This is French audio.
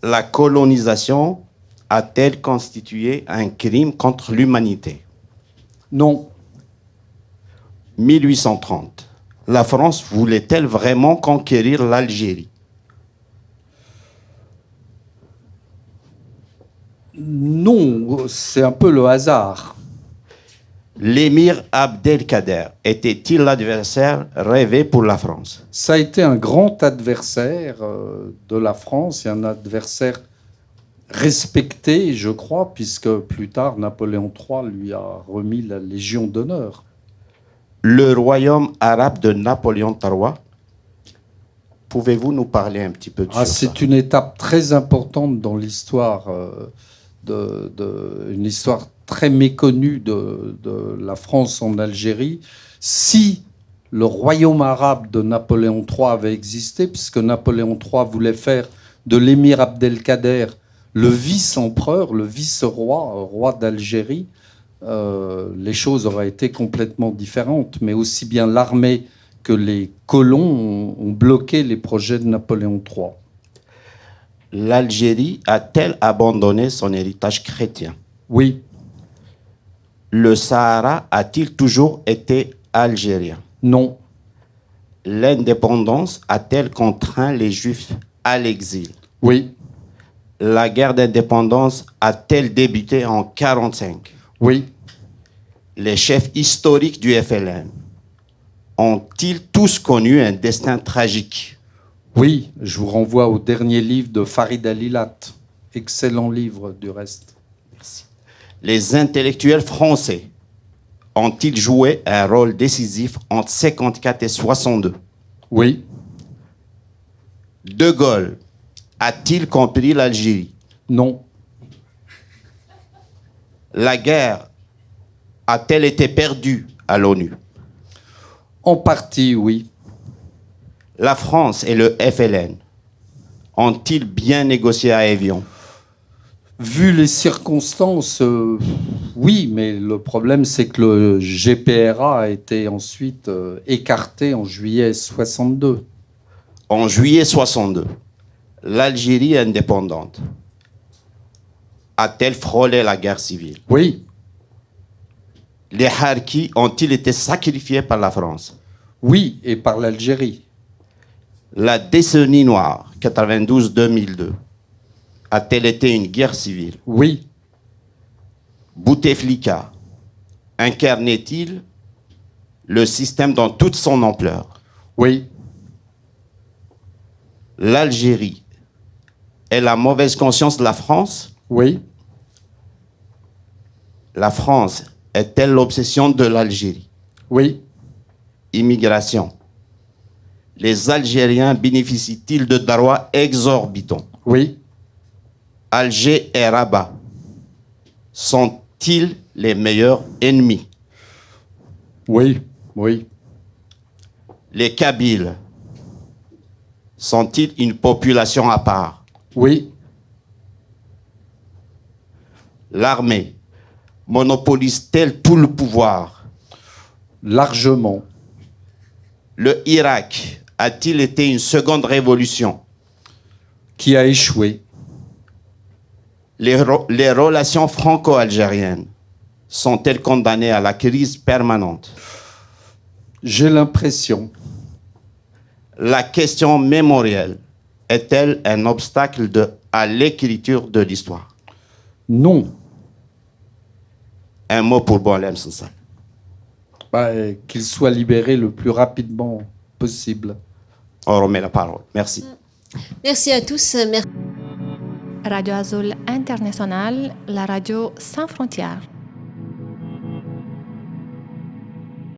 La colonisation a-t-elle constitué un crime contre l'humanité? Non. 1830. La France voulait-elle vraiment conquérir l'Algérie? Non, c'est un peu le hasard. L'émir Abdelkader était-il l'adversaire rêvé pour la France? Ça a été un grand adversaire de la France et un adversaire respecté, je crois, puisque plus tard, Napoléon III lui a remis la Légion d'honneur. Le royaume arabe de Napoléon III, pouvez-vous nous parler un petit peu de ça? C'est une étape très importante dans l'histoire, une histoire très méconnue de la France en Algérie. Si le royaume arabe de Napoléon III avait existé, puisque Napoléon III voulait faire de l'émir Abdelkader le vice-empereur, le vice-roi, roi d'Algérie, les choses auraient été complètement différentes. Mais aussi bien l'armée que les colons ont bloqué les projets de Napoléon III. L'Algérie a-t-elle abandonné son héritage chrétien? Oui. Le Sahara a-t-il toujours été algérien? Non. L'indépendance a-t-elle contraint les Juifs à l'exil? Oui. La guerre d'indépendance a-t-elle débuté en 1945? Oui. Les chefs historiques du FLN ont-ils tous connu un destin tragique? Oui, je vous renvoie au dernier livre de Farid Alilat. Excellent livre, du reste. Merci. Les intellectuels français ont-ils joué un rôle décisif entre 1954 et 1962? Oui. De Gaulle a-t-il compris l'Algérie? Non. La guerre a-t-elle été perdue à l'ONU? En partie, oui. La France et le FLN ont-ils bien négocié à Évian? Vu les circonstances, oui, mais le problème, c'est que le GPRA a été ensuite écarté en juillet 62. En juillet 62, l'Algérie indépendante a-t-elle frôlé la guerre civile? Oui. Les Harkis ont-ils été sacrifiés par la France? Oui, et par l'Algérie. La décennie noire, 92-2002, a-t-elle été une guerre civile? Oui. Bouteflika incarnait-il le système dans toute son ampleur? Oui. L'Algérie est la mauvaise conscience de la France? Oui. La France est-elle l'obsession de l'Algérie? Oui. Immigration. Les Algériens bénéficient-ils de droits exorbitants? Oui. Alger et Rabat sont-ils les meilleurs ennemis? Oui. Oui. Les Kabyles sont-ils une population à part? Oui. L'armée monopolise-t-elle tout le pouvoir? Largement. Le Irak a-t-il été une seconde révolution? Qui a échoué. Les relations franco-algériennes sont-elles condamnées à la crise permanente? J'ai l'impression. La question mémorielle est-elle un obstacle à l'écriture de l'histoire? Non. Un mot pour Boualem Sansal. Qu'il soit libéré le plus rapidement possible. On remet la parole. Merci. Merci à tous. Radio Azul International, la radio sans frontières.